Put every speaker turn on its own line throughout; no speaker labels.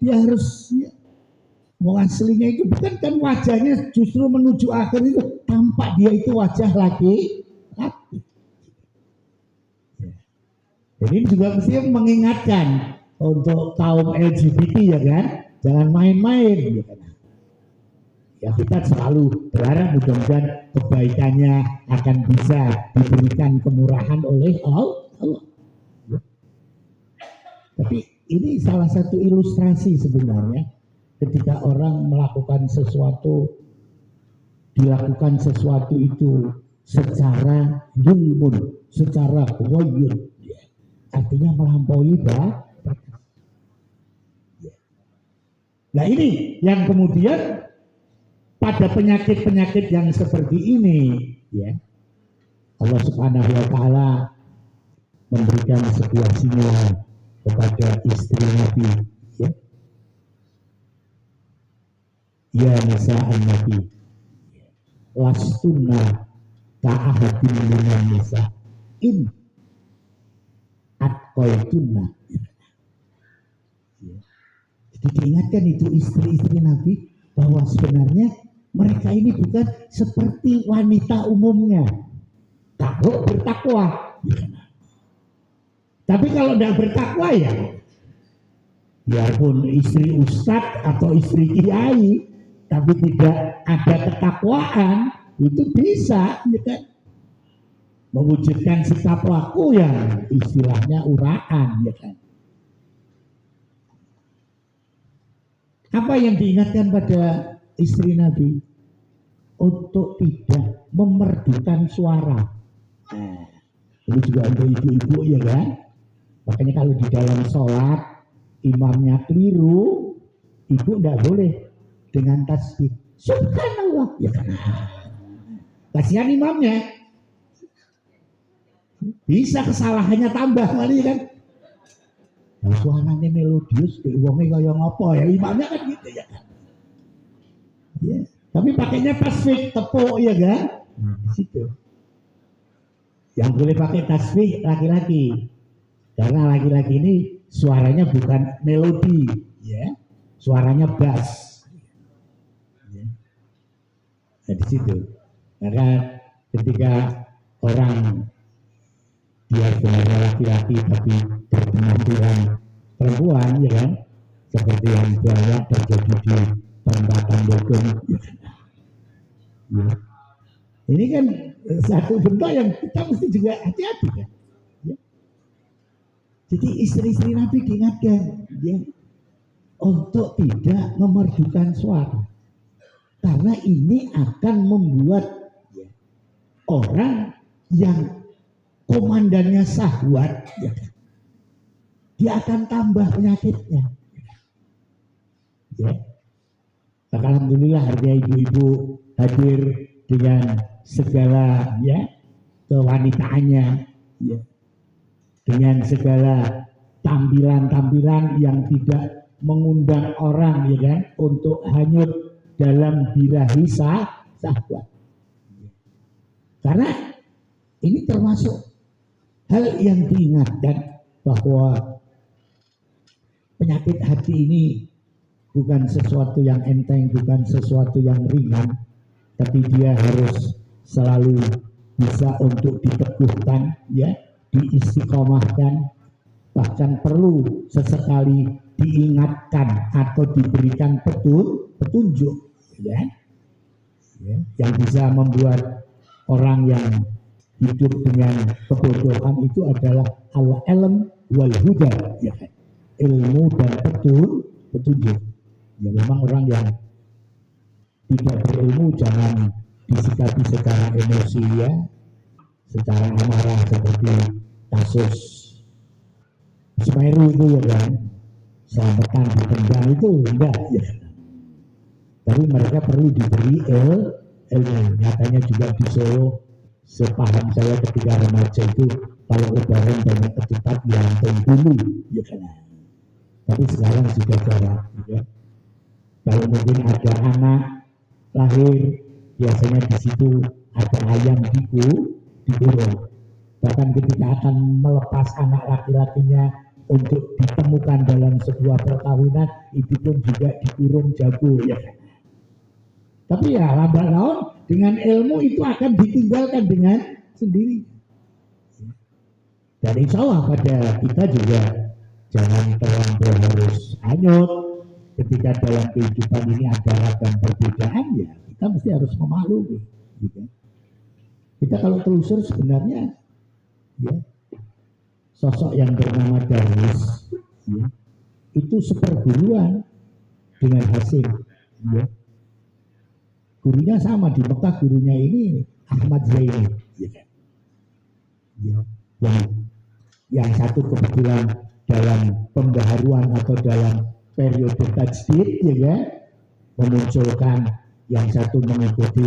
dia harus mau aslinya itu bukan kan wajahnya justru menuju akhir itu tampak dia itu wajah laki. Jadi juga mesti mengingatkan untuk kaum LGBT ya kan, jangan main-main ya kan. Ya kita selalu berharap mudah-mudahan kebaikannya akan bisa diberikan kemurahan oleh Allah. Tapi ini salah satu ilustrasi sebenarnya ketika orang melakukan sesuatu, dilakukan sesuatu itu secara zulmun, secara ghayyur, artinya melampaui batas. Nah ini yang kemudian pada penyakit-penyakit yang seperti ini, ya Allah Subhanahu Wa Taala memberikan sebuah sinyal kepada istri Nabi, ya, ya nisa an-Nabi, lastunna ka'ahadin minan nisa in atqaitunna. Jadi diingatkan itu istri-istri Nabi bahwa sebenarnya mereka ini bukan seperti wanita umumnya. Kalau bertakwa, tapi kalau tidak bertakwa ya, biarpun istri ustadz atau istri kiai, tapi tidak ada ketakwaan, itu bisa ya kan? Mewujudkan sikap laku yang istilahnya uraan, ya kan? Apa yang diingatkan pada istri Nabi? Untuk tidak memerdukan suara. Nah, ini juga untuk ibu-ibu ya kan? Makanya kalau di dalam sholat imamnya keliru, ibu tidak boleh dengan tasbih subhanallah ya kan? Kasihan imamnya, bisa kesalahannya tambah kali kan? Nah, suaranya melodius, uangnya kayak ngopo ya, imamnya kan gitu ya kan? Ya. Tapi pakainya tasbih tepuk ya kan? Nah, di situ. Yang boleh pakai tasbih laki-laki, karena laki-laki ini suaranya bukan melodi, ya, suaranya bass. Ya. Nah, di situ. Maka ketika orang dia sebenarnya laki-laki tapi berpenampilan perempuan, ya kan? Seperti yang banyak terjadi di perempatan Bogor. Ya. Ini kan satu bentuk yang kita mesti juga hati-hati kan. Ya. Jadi istri-istri Nabi diingatkan ya, untuk tidak memerdukan suara, karena ini akan membuat ya, orang yang komandannya syahwat, ya, dia akan tambah penyakitnya. Ya. Alhamdulillah harga ibu-ibu hadir dengan segala ya kewanitaannya, ya, dengan segala tampilan-tampilan yang tidak mengundang orang ya kan untuk hanyut dalam birahi syahwat. Karena ini termasuk hal yang diingatkan bahwa penyakit hati ini bukan sesuatu yang enteng, bukan sesuatu yang ringan, tapi dia harus selalu bisa untuk diteguhkan, ya, diistiqomahkan, bahkan perlu sesekali diingatkan atau diberikan petunjuk, ya, yang bisa membuat orang yang hidup dengan kebodohan itu adalah al-ilm wal huda, ya, ilmu dan petunjuk. Ya memang orang yang tidak berilmu jangan disikapi secara emosi ya, secara amarah seperti kasus Semeru itu ya kan, selamatan ditendang itu enggak ya. Tapi mereka perlu diberi ilmu. Nyatanya juga di Solo, sepaham saya ketika remaja itu kalau lebaran banyak ketupat diantum dulu ya kan. Tapi sekarang sudah jarang ya. Kalau mungkin ada anak lahir, biasanya di situ ada ayam dikurung. Bahkan ketika akan melepas anak laki-lakinya untuk ditemukan dalam sebuah perkawinan itu pun juga dikurung jago ya. Tapi ya lambat laun dengan ilmu itu akan ditinggalkan dengan sendiri. Dan insya Allah pada kita juga jangan terlalu harus hanyut ketika dalam kehidupan ini ada ragam perbedaan ya kita mesti harus memaklumi. Gitu. Kita kalau telusur sebenarnya ya sosok yang bernama Darwis ya, itu seperguruan dengan Hasim ya. Gurunya sama di Mekah, gurunya ini Ahmad Zaini ya. Ya. Yang satu kebetulan dalam pembaharuan atau dalam periode tajdid ya kan, memunculkan yang satu mengikuti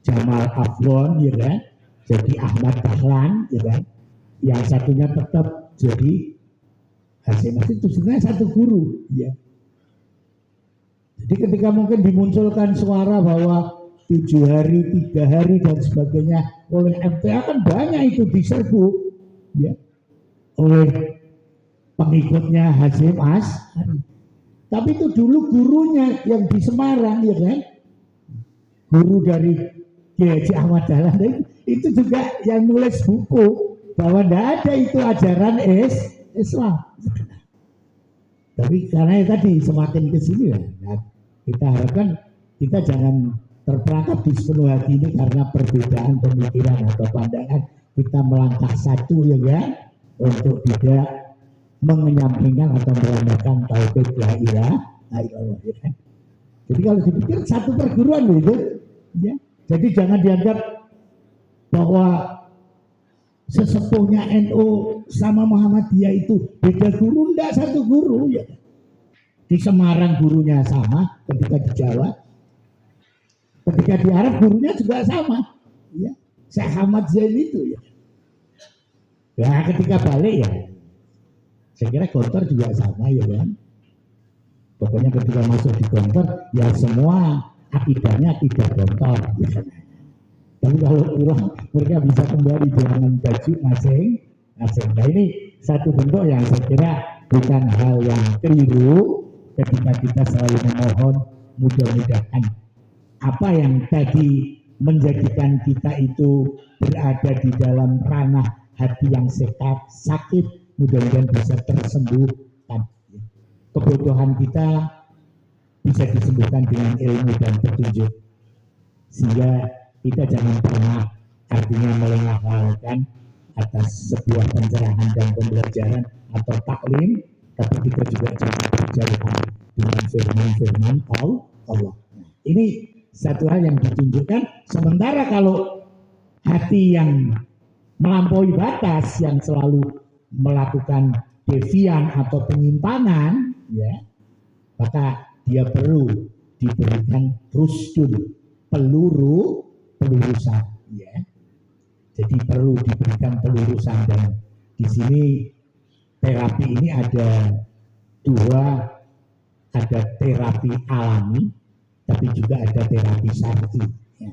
Jamal Afwan ya kan, jadi Ahmad Dahlan ya kan, yang satunya tetap jadi Hasim. Itu sebenarnya satu guru ya. Jadi ketika mungkin dimunculkan suara bahwa 7 hari, 3 hari dan sebagainya oleh MTA kan banyak itu diserbu ya oleh pengikutnya Hasim Asy'ari. Tapi itu dulu gurunya yang di Semarang ya kan, guru dari Kiai Haji Ahmad Dahlan itu juga yang nulis buku bahwa tidak ada itu ajaran Islam. Tapi karena tadi semakin kesini ya, nah, kita harapkan kita jangan terperangkap di sepenuh hati ini karena perbedaan pemikiran atau pandangan. Kita melangkah satu ya kan, untuk tidak mengenyampingkan atau merendahkan tauhid la ilaha illallah ya kan. Jadi kalau dipikir satu perguruan gitu ya. Jadi jangan dianggap bahwa sesepuhnya NU sama Muhammadiyah itu beda guru, enggak, satu guru ya. Di Semarang gurunya sama, ketika di Jawa, ketika di Arab gurunya juga sama ya. Syekh Ahmad Zain itu ya. Ya ketika balik ya saya kira Gontor juga sama ya kan. Pokoknya ketika masuk di Gontor ya semua akidahnya akidah Gontor ya. Tapi kalau pulang mereka bisa kembali dengan baju masing-masing. Nah ini satu bentuk yang saya kira bukan hal yang keliru ketika kita selalu memohon mudah-mudahan apa yang tadi menjadikan kita itu berada di dalam ranah hati yang sehat, sakit, mudah-mudahan bisa tersembuhkan. Kebodohan kita bisa disembuhkan dengan ilmu dan petunjuk. Sehingga kita jangan pernah artinya melengah-lengahkan atas sebuah pencerahan dan pembelajaran atau taklim, tapi kita juga jangan berjauhan dengan firman-firman Allah. Ini satu hal yang ditunjukkan. Sementara kalau hati yang melampaui batas, yang selalu melakukan devian atau penyimpangan, ya, maka dia perlu diberikan rusdul, pelurusan, ya. Jadi perlu diberikan pelurusan, dan di sini terapi ini ada dua, ada terapi alami, tapi juga ada terapi syar'i, ya.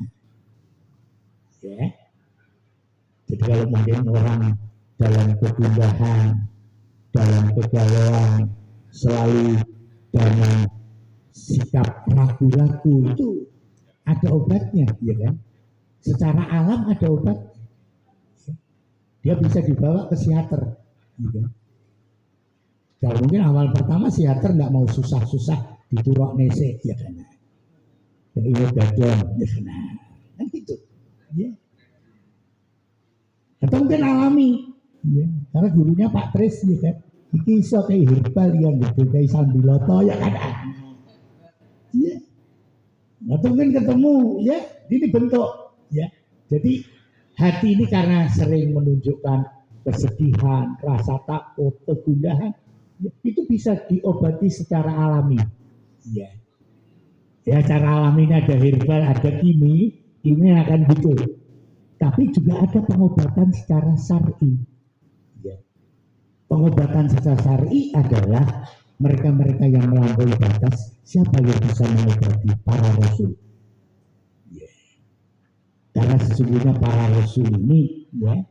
Ya. Jadi kalau mungkin orang dalam kegundahan, dalam kegalauan, selalu dengan sikap ragu-ragu, itu ada obatnya, ya kan? Secara alam ada obat. Dia bisa dibawa ke psikiater, ya kan? Kalau mungkin awal pertama psikiater nggak mau susah-susah diturok nese, ya kan? Ya ini gadon, ya kan gitu, ya. Atau mungkin alami, ya. Karena gurunya Pak Tris, ya kan? Iki iso kayak herbal yang gitu, kayak sambiloto, ya kan? Ya. Atau mungkin ketemu, ya, ini bentuk, ya. Jadi hati ini karena sering menunjukkan kesedihan, rasa takut, kegundahan, ya, itu bisa diobati secara alami, ya. Ya, cara alami ini ada herbal, ada kimi akan betul. Tapi juga ada pengobatan secara syar'i. Ya. Pengobatan secara syar'i adalah mereka-mereka yang melampaui batas. Siapa yang bisa mengobati? Para rasul. Ya. Karena sesungguhnya para rasul ini, ya,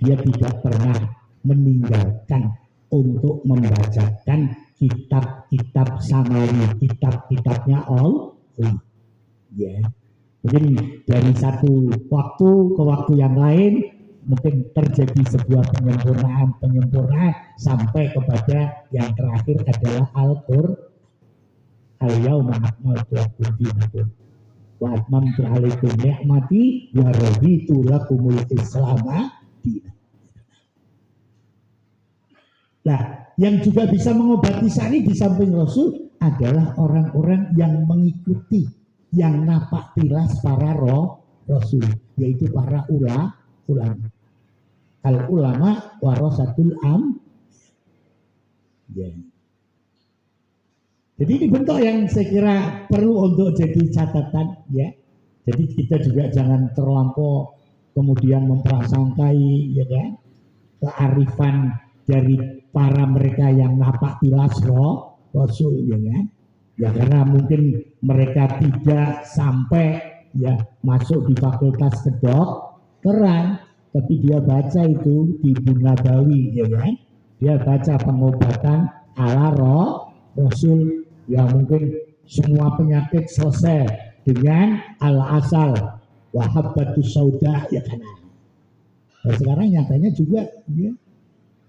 dia tidak pernah meninggalkan untuk membacakan kitab-kitab samawi, kitab-kitabnya Allah. Ya, mungkin dari satu waktu ke waktu yang lain mungkin terjadi sebuah penyempurnaan sampai kepada yang terakhir adalah Al-Qur'an. Al-yauma akmaltu lakum dinakum wa atmamtu alaikum ni'mati wa raditu lakumul Islam dinan. Nah, yang juga bisa mengobati sani di samping Rasul adalah orang-orang yang mengikuti, yang napak tilas para Rasul, yaitu para ulama. Al-ulama warasatul am. Ya. Jadi ini bentuk yang saya kira perlu untuk jadi catatan, ya. Jadi kita juga jangan terlampau kemudian memprasangkai, ya kan, kearifan dari para mereka yang napak tilas Rasul, ya kan. Ya karena mungkin mereka tidak sampai ya masuk di fakultas kedokteran, tapi dia baca itu di Nabawi, ya kan. Dia baca pengobatan ala Rasul. Ya mungkin semua penyakit selesai dengan al-asal wahabbatus sauda, ya kan. Nah, sekarang nyatanya juga ya,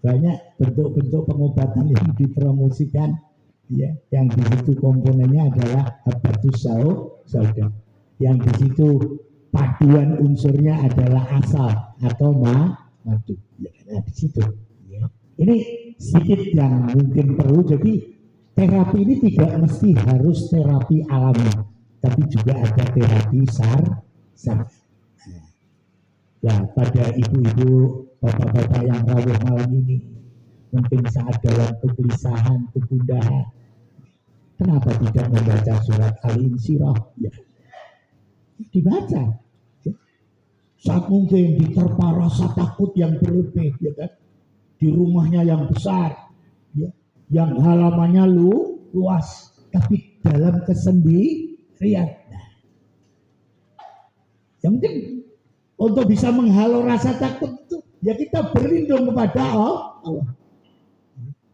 banyak bentuk-bentuk pengobatan yang dipromosikan, ya, yang di situ komponennya adalah habbatus sauda, yang di situ paduan unsurnya adalah asal atau madu, ya, nah, di situ. Ya. Ini sedikit yang mungkin perlu. Jadi terapi ini tidak mesti harus terapi alami, tapi juga ada terapi sar. Ya, pada ibu-ibu, bapak-bapak yang rawuh malam ini, mungkin saat dalam kegelisahan, kegundahan, kenapa tidak membaca surat Al-Insyirah? Ya, dibaca. Ya. Saat mungkin diterpa rasa takut yang berlebih, ya kan? Di rumahnya yang besar, ya, yang halamannya luas, tapi dalam kesendirian. Nah, yang penting untuk bisa menghalau rasa takut itu, ya kita berlindung kepada Allah.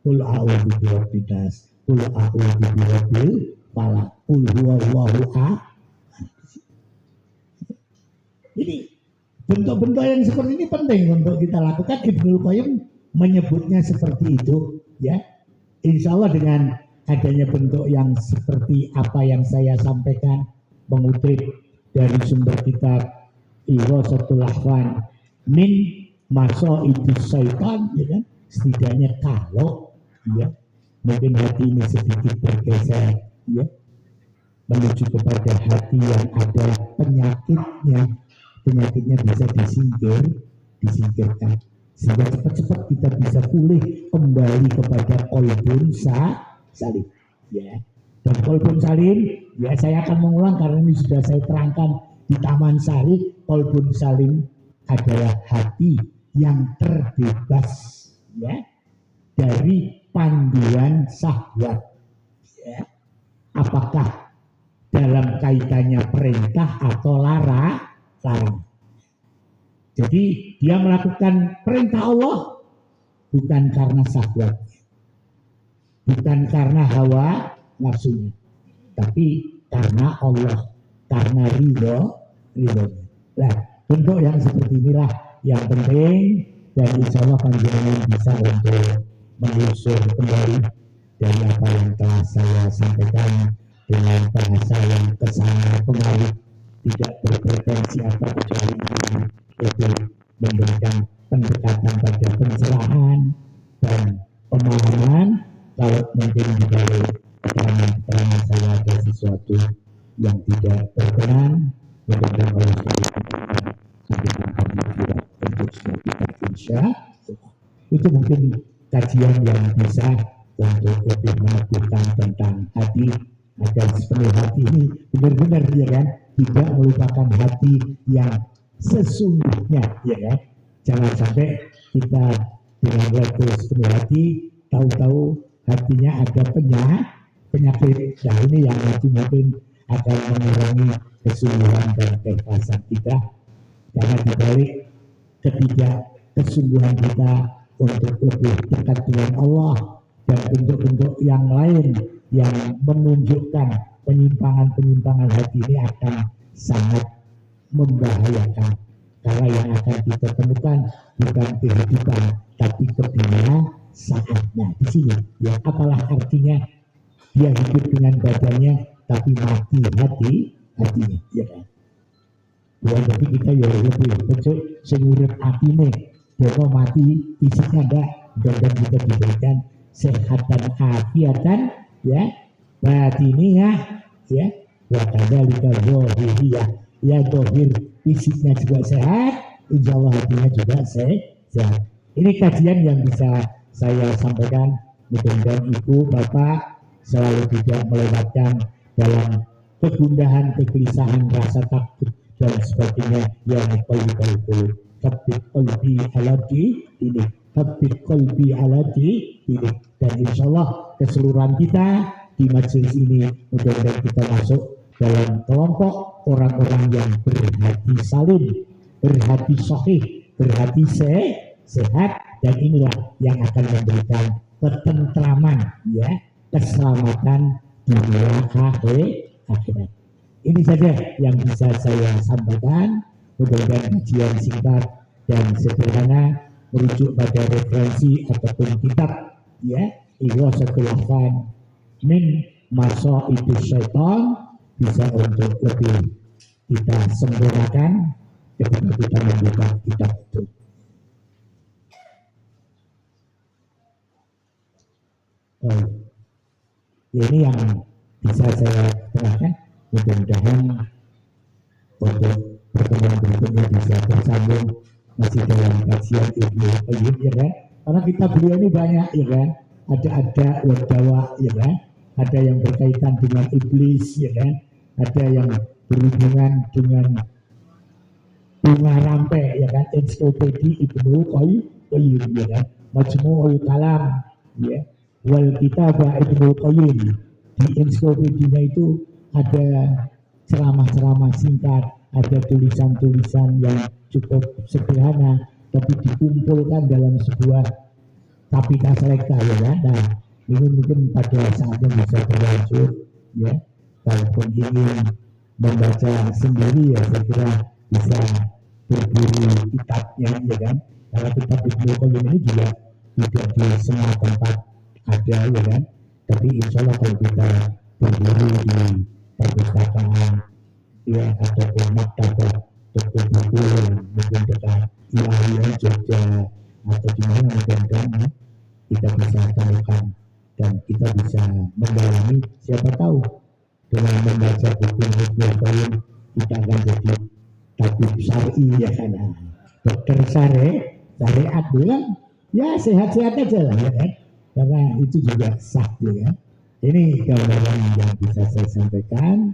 Qul a'udzu birabbin nas, qul a'udzu birabbil falaq, qul huwallahu ahad. Ini bentuk-bentuk yang seperti ini penting untuk kita lakukan. Ibnu Qayyim menyebutnya seperti itu, ya. Insya Allah dengan adanya bentuk yang seperti apa yang saya sampaikan, mengutip dari sumber kitab Ighatsatul Lahfan min Masa'idis Syaitan, ya kan, setidaknya kalau ya mungkin hati ini sedikit bergeser, ya, menuju kepada hati yang ada penyakitnya bisa disingkirkan, sehingga cepat-cepat kita bisa pulih kembali kepada qalbun salim, ya. Dan qalbun salim, ya, saya akan mengulang karena ini sudah saya terangkan di Taman Sari. Qalbun salim adalah hati yang terbebas, ya, dari panduan syahwat, ya. Apakah dalam kaitannya perintah atau larang. Jadi dia melakukan perintah Allah bukan karena syahwat, bukan karena hawa nafsunya, tapi karena Allah, karena ridhonya. Nah, bentuk yang seperti inilah yang penting, dan insya Allah panjenengan bisa untuk menelusur kembali dari apa yang telah saya sampaikan dengan bahasa yang kesana kemari, tidak berpretensi apa kecuali itu memberikan pendekatan pada pencerahan dan pemahaman. Kalau mungkin di balik keterangan saya ada sesuatu yang tidak berkenan, mudah-mudahan Allah memberikan kami firat untuk semua kita, insya Allah. Itu mungkin kajian yang bisa untuk lebih meneguhkan tentang hati, agar sepenuh hati ini benar-benar, ya kan, tidak melupakan hati yang sesungguhnya, ya kan. Jangan sampai kita dengan level sepenuh hati tahu-tahu hatinya ada penyakit. Nah, ini yang nanti mungkin akan mengurangi kesungguhan dan keikhlasan kita, karena dibalik ketidak kesungguhan kita untuk lebih dekat dengan Allah, dan bentuk-bentuk yang lain yang menunjukkan penyimpangan-penyimpangan hati ini akan sangat membahayakan, karena yang akan kita temukan bukan kehidupan tapi kebinasaannya di sini. Ya, apalah artinya dia hidup dengan badannya tapi mati hatinya, ya kan? Bukan berarti kita ya lebih becek sengurut hatinya, dia mati fisiknya enggak, dan kita diberikan sehat dan afiatan, ya, batiniah, ya, wa kadzalika zahiriyah, ya, zahir fisiknya juga sehat, insya Allah hatinya juga sehat. Ini kajian yang bisa saya sampaikan, mudah-mudahan ibu bapak selalu tidak melewatkan dalam kegundahan, kegelisahan, rasa takut dan sebagainya yang kali-kali Habib qalbi alati ini, Habib qalbi alati ini, dan insya Allah keseluruhan kita di majelis ini mudah-mudahan kita masuk dalam kelompok orang-orang yang berhati salim, berhati sahih, berhati sehat, dan inilah yang akan memberikan ketentraman, ya, keselamatan dunia akhirat. Ini saja yang bisa saya sampaikan. Mudah-mudahan kajian singkat dan sederhana merujuk pada referensi ataupun kitab, ya, Ighasatul Lahfan min Masaidis Syaitan bisa untuk lebih kita sempurnakan ketika kita membuka kitab itu. Ini yang bisa saya terangkan. Mudah-mudahan untuk pertemuan berikutnya bisa bersambung masih dalam kajian Ibnu Qayyim, ya kan? Karena kita beliau ini banyak, ya kan? Ada wadawa, ya kan? Ada yang berkaitan dengan iblis, ya kan? Ada yang berhubungan dengan bunga rampe, ya kan? Ensiklopedi Ibnu Qayyim, ya kan? Majmu'ul Kalam, ya. Wal Kitabah Ibnu Qayyim. Di ensiklopedinya itu ada ceramah-ceramah singkat, ada tulisan-tulisan yang cukup sederhana, tapi dikumpulkan dalam sebuah Kapita Selekta, ya kan? Nah, ini mungkin pada saatnya bisa berlanjut, ya. Kalaupun ingin membaca sendiri, ya saya kira bisa berburu kitabnya, ya kan? Karena kitab Ibnu Qayyim ini juga tidak di semua tempat ada, ya kan? Tapi insya Allah kalau kita berburu di perpustakaan, ya, ataupun maktabah toko buku yang mungkin dekat Ilahiyah Jogja atau di mana, mudah-mudahan kita bisa temukan dan kita bisa mendalami. Siapa tahu dengan membaca buku Ibnu Qayyim kita akan jadi tabib syar'i, ya kan? Dokter syariat bilang ya sehat-sehat aja lah, ya kan? Karena itu juga sah, ya kan? Ini gambaran yang bisa saya sampaikan.